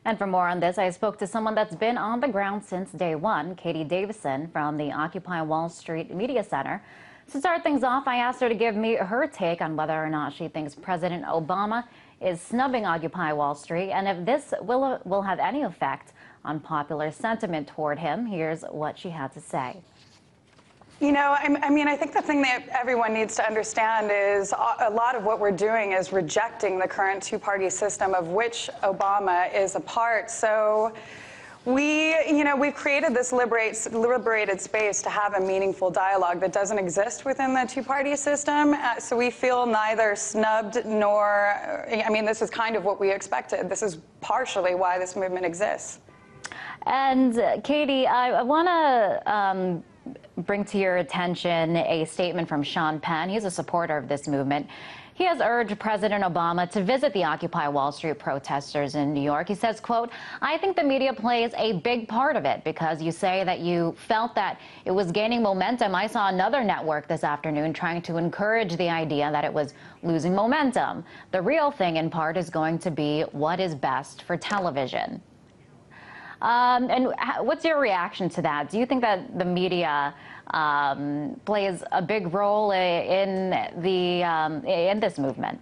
And for more on this, I spoke to someone that's been on the ground since day one, Davison from the Occupy Wall Street Media Center. To start things off, I asked her to give me her take on whether or not she thinks President Obama is snubbing Occupy Wall Street and if this will have any effect on popular sentiment toward him. Here's what she had to say. You know, I think the thing that everyone needs to understand is a lot of what we're doing is rejecting the current two-party system of which Obama is a part. So we've created this liberated space to have a meaningful dialogue that doesn't exist within the two-party system. So we feel neither snubbed nor, this is kind of what we expected. This is partially why this movement exists. And Katie, I want to bring to your attention a statement from Sean Penn. He's a supporter of this movement. He has urged President Obama to visit the Occupy Wall Street protesters in New York. He says, quote, "I think the media plays a big part of it because you say that you felt that it was gaining momentum. I saw another network this afternoon trying to encourage the idea that it was losing momentum. The real thing in part is going to be what is best for television." And what's your reaction to that? Do you think that the media plays a big role in this movement?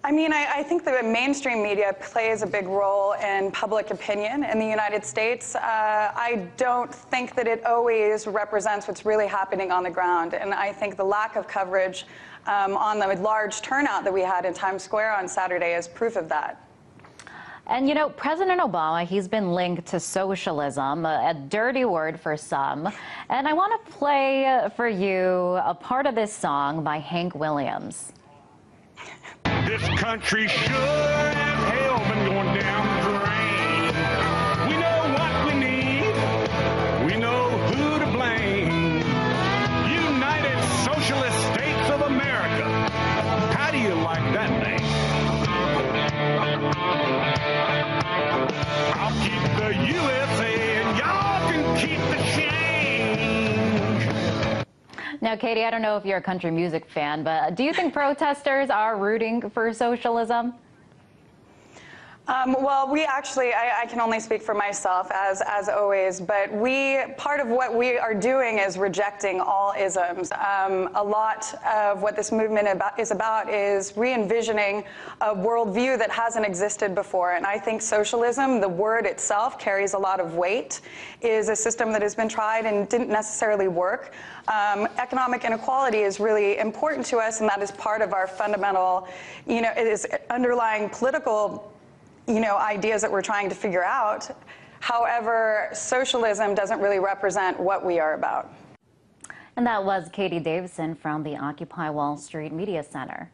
I think the mainstream media plays a big role in public opinion in the United States. I don't think that it always represents what's really happening on the ground. And I think the lack of coverage on the large turnout that we had in Times Square on Saturday is proof of that. And, you know, President Obama, he's been linked to socialism, a dirty word for some. And I want to play for you a part of this song by Hank Williams. This country sure as hell been going down the drain. We know what we need. We know who to blame. United Socialist States of America. How do you like that name? I'll keep the USA and y'all can keep the change. Now, Katie, I don't know if you're a country music fan, but do you think protesters are rooting for socialism? Well, we actually, I can only speak for myself as always, but part of what we are doing is rejecting all isms. A lot of what this movement is about is re-envisioning a worldview that hasn't existed before. And I think socialism, the word itself, carries a lot of weight, is a system that has been tried and didn't necessarily work. Economic inequality is really important to us, and that is part of our fundamental, it is underlying political ideas that we're trying to figure out. However, socialism doesn't really represent what we are about. And that was Davison from the Occupy Wall Street Media Center.